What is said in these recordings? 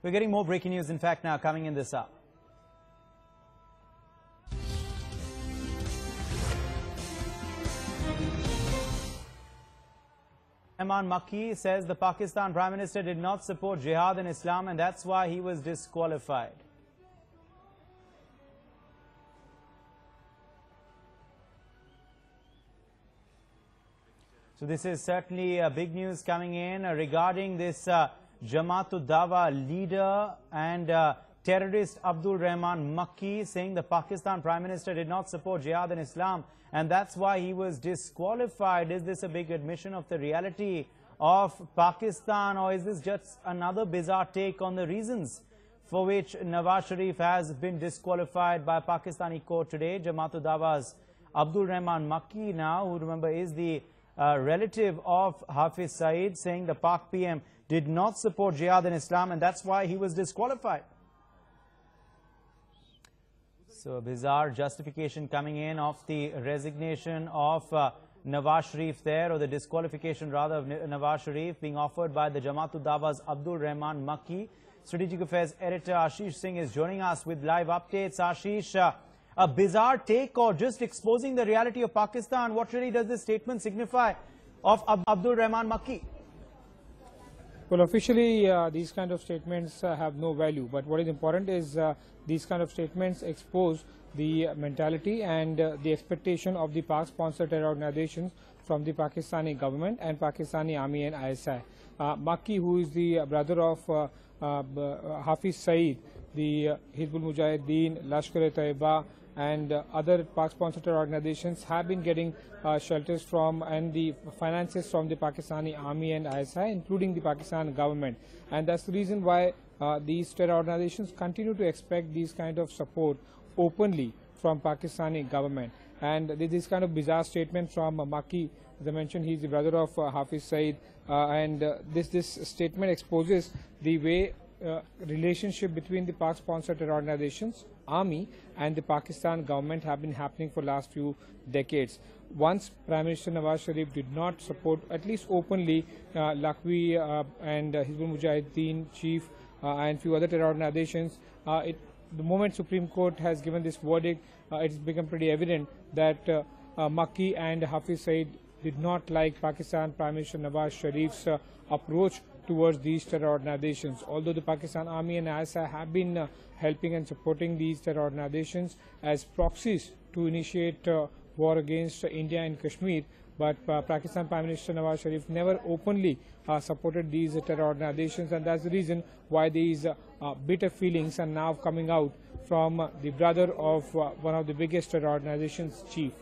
We're getting more breaking news, in fact, now coming in this hour. Rehman Makki says the Pakistan Prime Minister did not support Jihad and Islam, and that's why he was disqualified. So this is certainly big news coming in regarding this Jamat-ud-Dawah leader and terrorist Abdul Rehman Makki, saying the Pakistan Prime Minister did not support Jihad and Islam, and that's why he was disqualified. Is this a big admission of the reality of Pakistan, or is this just another bizarre take on the reasons for which Nawaz Sharif has been disqualified by a Pakistani court today? Jamat-ud-Dawah's Abdul Rehman Makki now, who remember is the relative of Hafiz Saeed, saying the Pak PM did not support Jihad and Islam, and that's why he was disqualified. So a bizarre justification coming in of the resignation of Nawaz Sharif there, or the disqualification rather of Nawaz Sharif, being offered by the Jamat-ud-Dawah's Abdul Rehman Makki. Strategic Affairs Editor Ashish Singh is joining us with live updates. Ashish, a bizarre take or just exposing the reality of Pakistan? What really does this statement signify of Abdul Rehman Makki? Well, officially, these kind of statements have no value. But what is important is these kind of statements expose the mentality and the expectation of the Pak-sponsored terror organizations from the Pakistani government and Pakistani Army and ISI. Makki, who is the brother of Hafiz Saeed, the Hizbul Mujahideen, Lashkar-e-Taiba, and other Pak-sponsored terror organizations have been getting shelters from and the finances from the Pakistani Army and ISI, including the Pakistan government. And that's the reason why these terror organizations continue to expect these kind of support openly from Pakistani government. And this kind of bizarre statement from Makki, as I mentioned, he's the brother of Hafiz Saeed, and this statement exposes the way relationship between the Pak-sponsored terror organizations, army, and the Pakistan government have been happening for last few decades. Once Prime Minister Nawaz Sharif did not support, at least openly, Lakhvi and Hizbul Mujahideen chief and few other terror organizations, the moment Supreme Court has given this verdict, it's become pretty evident that Makki and Hafiz Saeed did not like Pakistan Prime Minister Nawaz Sharif's approach towards these terror organizations. Although the Pakistan Army and ISI have been helping and supporting these terror organizations as proxies to initiate war against India and Kashmir, but Pakistan Prime Minister Nawaz Sharif never openly supported these terror organizations, and that's the reason why these bitter feelings are now coming out from the brother of one of the biggest terror organizations' chief.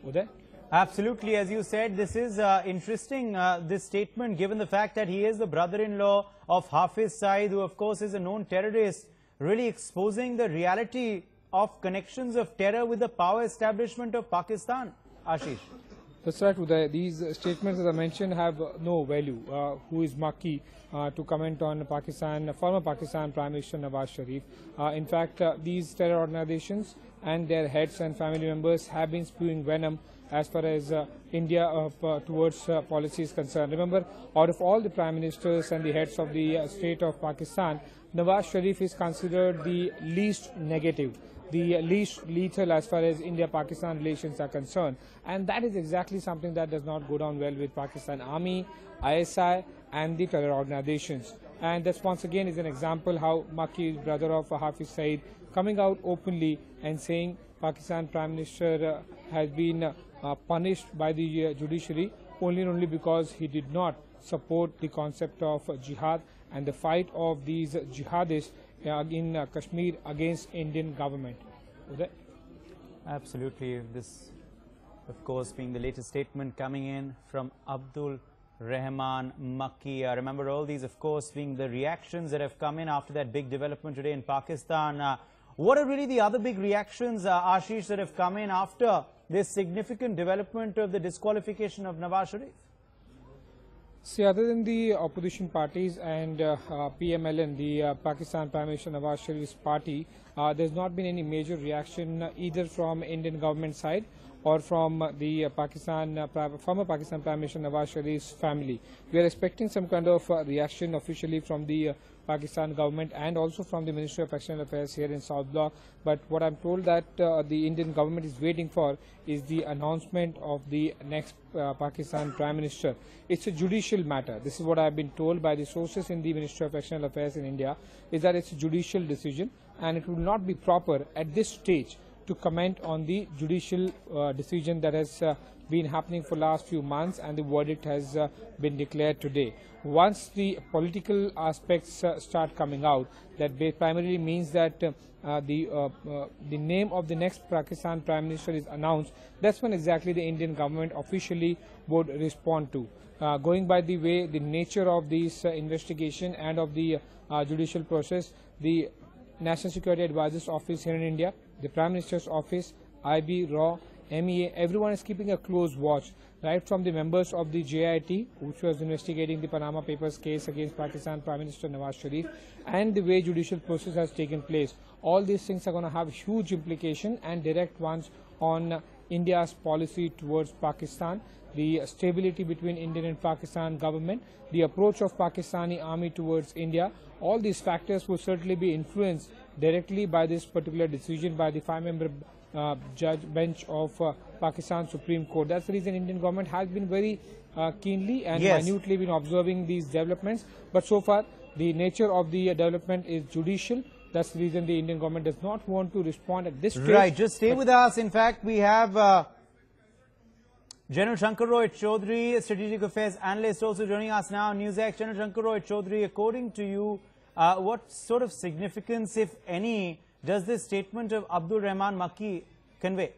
Uday? Absolutely. As you said, this is interesting, this statement, given the fact that he is the brother-in-law of Hafiz Saeed, who of course is a known terrorist, really exposing the reality of connections of terror with the power establishment of Pakistan. Ashish. That's right, Uday. These statements, as I mentioned, have no value. Who is Makki to comment on former Pakistan Prime Minister Nawaz Sharif? In fact, these terror organizations and their heads and family members have been spewing venom as far as India towards policy is concerned. Remember, out of all the prime ministers and the heads of the state of Pakistan, Nawaz Sharif is considered the least negative, the least lethal as far as India-Pakistan relations are concerned. And that is exactly something that does not go down well with Pakistan Army, ISI, and the terror organizations. And this once again is an example how Makki, brother of Hafiz Saeed, coming out openly and saying Pakistan Prime Minister has been punished by the judiciary only because he did not support the concept of jihad and the fight of these jihadists in Kashmir against Indian government. Uday? Absolutely. This, of course, being the latest statement coming in from Abdul Rehman Makki. Remember all these, of course, being the reactions that have come in after that big development today in Pakistan. What are really the other big reactions, Ashish, that have come in after this significant development of the disqualification of Nawaz Sharif? See, other than the opposition parties and PMLN, the Pakistan Prime Minister Nawaz Sharif's party, there's not been any major reaction either from Indian government side or from the former Pakistan Prime Minister Nawaz Sharif's family. We are expecting some kind of reaction officially from the Pakistan government and also from the Ministry of External Affairs here in South Block. But what I'm told that the Indian government is waiting for is the announcement of the next Pakistan Prime Minister. It's a judicial matter. This is what I've been told by the sources in the Ministry of External Affairs in India, is that it's a judicial decision and it would not be proper at this stage to comment on the judicial decision that has been happening for last few months, and the verdict has been declared today. Once the political aspects start coming out, that primarily means that the name of the next Pakistan Prime Minister is announced. That's when exactly the Indian government officially would respond to. Going by the way, the nature of this investigation and of the judicial process, the National Security Advisor's Office here in India, the Prime Minister's Office, IB, RAW, MEA, everyone is keeping a close watch, right from the members of the JIT, which was investigating the Panama Papers case against Pakistan Prime Minister Nawaz Sharif, and the way judicial process has taken place. All these things are going to have huge implication and direct ones on India's policy towards Pakistan, the stability between Indian and Pakistan government, the approach of Pakistani army towards India. All these factors will certainly be influenced directly by this particular decision by the 5-member judge bench of Pakistan Supreme Court. That's the reason Indian government has been very keenly and minutely been observing these developments. But so far, the nature of the development is judicial. That's the reason the Indian government does not want to respond at this stage. Right, just stay with us. In fact, we have General Shankar Roy Chaudhary, Strategic Affairs Analyst, also joining us now on NewsX. General Shankar Roy Chaudhary, according to you, what sort of significance, if any, does this statement of Abdul Rehman Makki convey?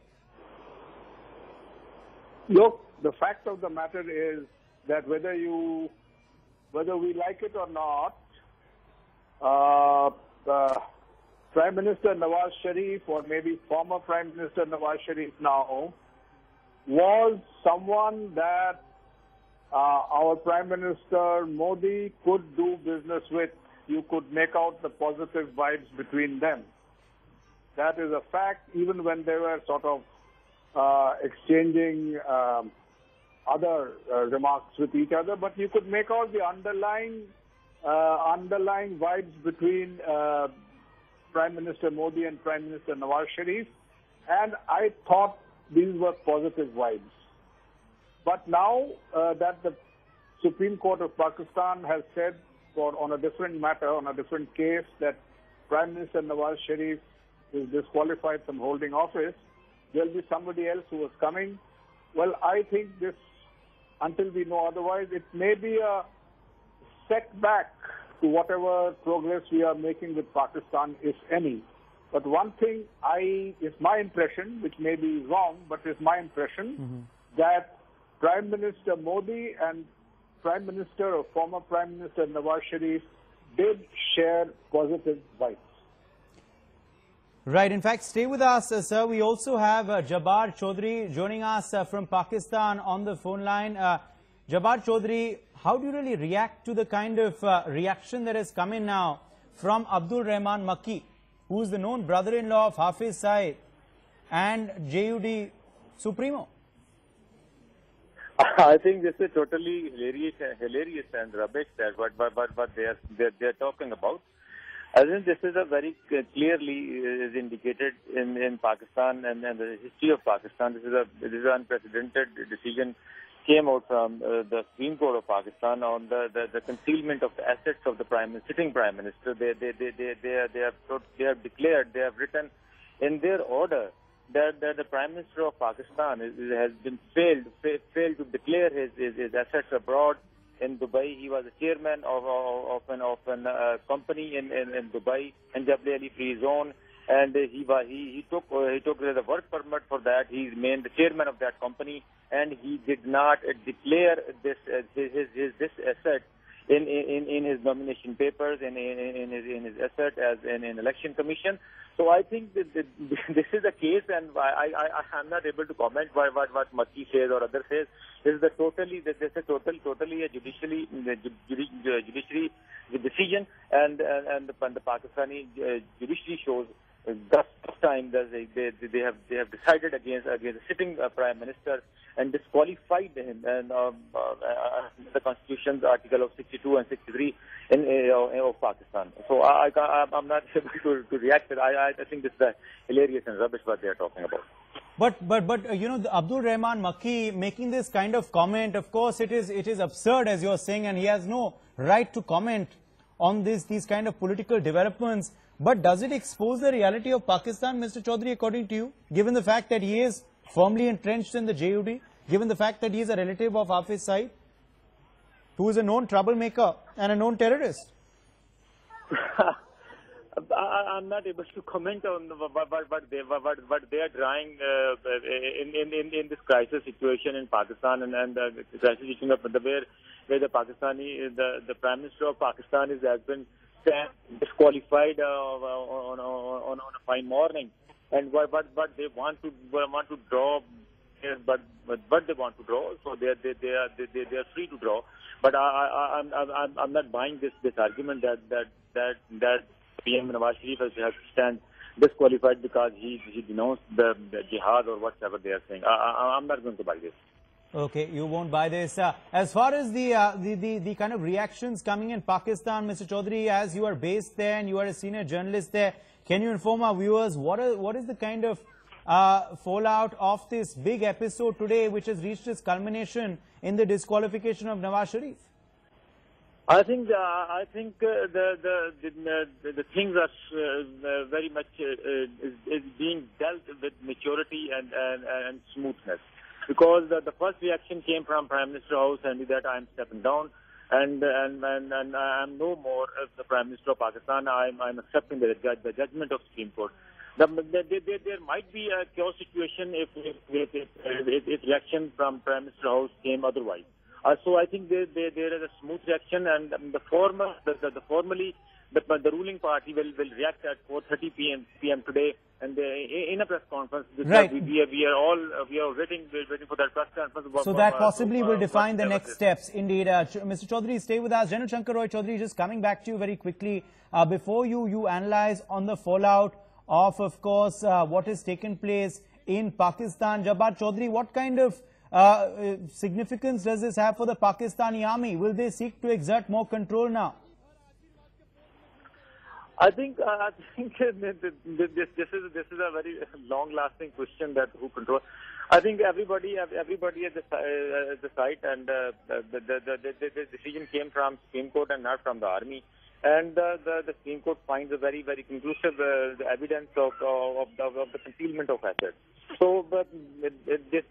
Look, the fact of the matter is that whether we like it or not, Prime Minister Nawaz Sharif, or maybe former Prime Minister Nawaz Sharif now, was someone that our Prime Minister Modi could do business with. You could make out the positive vibes between them. That is a fact, even when they were sort of exchanging other remarks with each other. But you could make out the underlying vibes between Prime Minister Modi and Prime Minister Nawaz Sharif, and I thought these were positive vibes. But now that the Supreme Court of Pakistan has said, on a different matter, on a different case, that Prime Minister Nawaz Sharif is disqualified from holding office, there will be somebody else who is coming. Well, I think this, until we know otherwise, it may be a setback to whatever progress we are making with Pakistan, if any. But one thing is my impression, which may be wrong, but is my impression, that Prime Minister Modi and Prime Minister or former Prime Minister Nawaz Sharif did share positive vibes. Right. In fact, stay with us, sir. We also have Jabbar Chaudhary joining us from Pakistan on the phone line. Jabbar Chaudhary, how do you really react to the kind of reaction that has come in now from Abdul Rehman Makki, who is the known brother-in-law of Hafiz Saeed and JuD Supremo? I think this is totally hilarious and rubbish that what they're talking about. I think this is a very clearly is indicated in Pakistan and the history of Pakistan. This is an unprecedented decision came out from the Supreme Court of Pakistan on the concealment of the assets of the sitting Prime Minister. They have declared, they have written in their order that the Prime Minister of Pakistan has been failed to declare his assets abroad in Dubai. He was a chairman of a company in Dubai, in Jabal Ali Free Zone, and he took the work permit for that. He's made the chairman of that company, and he did not declare this asset in his nomination papers, in his asset as in election commission. So I think that this is the case, and I'm not able to comment what Makki says or others says. This is totally a judiciary decision, and the Pakistani judiciary shows Thus time they have decided against the sitting Prime Minister and disqualified him and the Constitution's article of 62 and 63 of Pakistan. So I'm not able to react. I think this is hilarious and rubbish what they are talking about. But you know, Abdul Rehman Makki making this kind of comment, of course it is absurd, as you're saying, and he has no right to comment on these kind of political developments. But does it expose the reality of Pakistan, Mr. Chaudhary, according to you, given the fact that he is firmly entrenched in the JuD, given the fact that he is a relative of Hafiz Saeed, who is a known troublemaker and a known terrorist? I'm not able to comment on what they are trying in this crisis situation in Pakistan and the crisis situation where the Prime Minister of Pakistan has been disqualified on a fine morning, and what they want to draw, but they want to draw, so they are free to draw. But I'm not buying this argument that PM Nawaz Sharif has to stand disqualified because he denounced the jihad or whatever they are saying. I'm not going to buy this. Okay, you won't buy this. As far as the kind of reactions coming in Pakistan, Mr. Chaudhary, as you are based there and you are a senior journalist there, can you inform our viewers what is the kind of fallout of this big episode today, which has reached its culmination in the disqualification of Nawaz Sharif? I think the things are very much is being dealt with maturity and smoothness, because the first reaction came from Prime Minister House and that I am stepping down and I am no more the Prime Minister of Pakistan. I'm accepting the judgment of Supreme Court. There might be a chaos situation if reaction from Prime Minister House came otherwise. So I think there is a smooth reaction, and formally the ruling party will react at 4:30 p.m. today, and in a press conference. Right. We are waiting for that press conference. So that possibly will define the next steps. Indeed, Mr. Chaudhary, stay with us. General Shankar Roy Chaudhary, just coming back to you very quickly before you analyze on the fallout of course, what has taken place in Pakistan. Jabbar Chaudhary, what kind of significance does this have for the Pakistani army? Will they seek to exert more control now? I think this is a very long-lasting question, that who control. I think everybody at the site, and the decision came from Supreme Court and not from the army. And the Supreme Court finds a very conclusive evidence of the concealment of assets. So, but this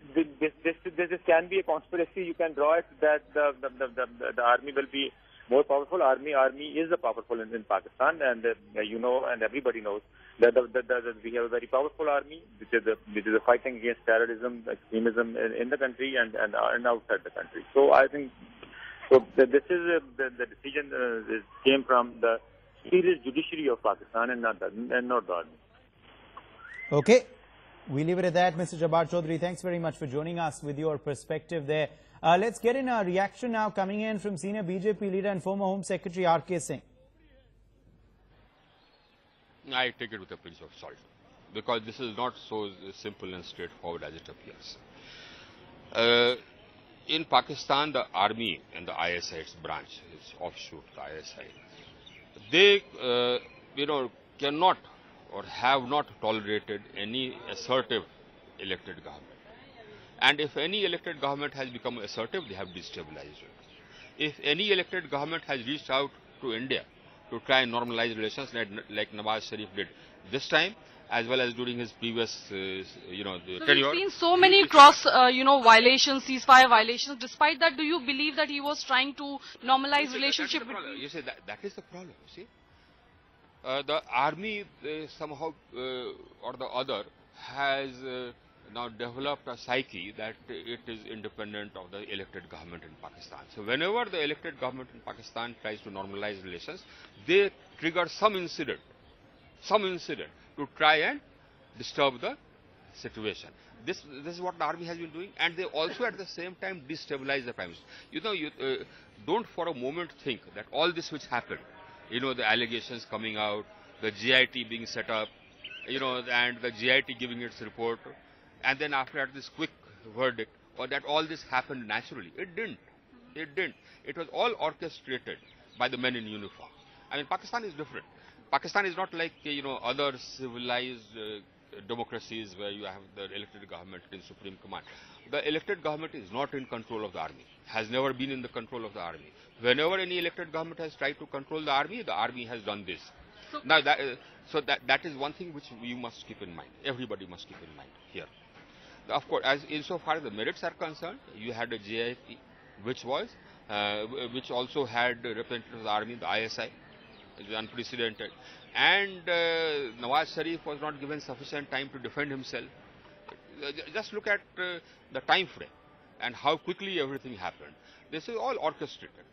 can be a conspiracy. You can draw it that the army will be more powerful. Army is powerful in Pakistan, and you know, and everybody knows that we have a very powerful army, which is fighting against terrorism, extremism in the country and outside the country. So I think this is the decision came from the serious judiciary of Pakistan and not the army. Okay. We leave it at that. Mr. Jabbar Chaudhary, thanks very much for joining us with your perspective there. Let's get in a reaction now coming in from senior BJP leader and former Home Secretary R.K. Singh. I take it with a pinch of salt, because this is not so simple and straightforward as it appears. In Pakistan, the army and the ISI, its branch, its offshoot, the ISI, they cannot or have not tolerated any assertive elected government. And if any elected government has become assertive, they have destabilized it. If any elected government has reached out to India to try and normalize relations like Nawaz Sharif did this time, as well as during his previous, tenure. So we've seen so many violations, ceasefire violations. Despite that, do you believe that he was trying to normalize relationship between? You say that is the problem. See, the army somehow or the other has now developed a psyche that it is independent of the elected government in Pakistan. So whenever the elected government in Pakistan tries to normalize relations, they trigger some incident to try and disturb the situation. This is what the army has been doing, and they also at the same time destabilize the Prime Minister. You don't for a moment think that all this which happened, the allegations coming out, the GIT being set up, and the JIT giving its report, and then after that this quick verdict, or that all this happened naturally. It didn't. It didn't. It was all orchestrated by the men in uniform. I mean, Pakistan is different. Pakistan is not like, other civilized democracies where you have the elected government in supreme command. The elected government is not in control of the army, has never been in the control of the army. Whenever any elected government has tried to control the army has done this. Now, that is one thing which we must keep in mind. Everybody must keep in mind here. Of course, insofar as the merits are concerned, you had a JIT, which also had representatives of the army, the ISI. It was unprecedented. And Nawaz Sharif was not given sufficient time to defend himself. Just look at the time frame and how quickly everything happened. This is all orchestrated.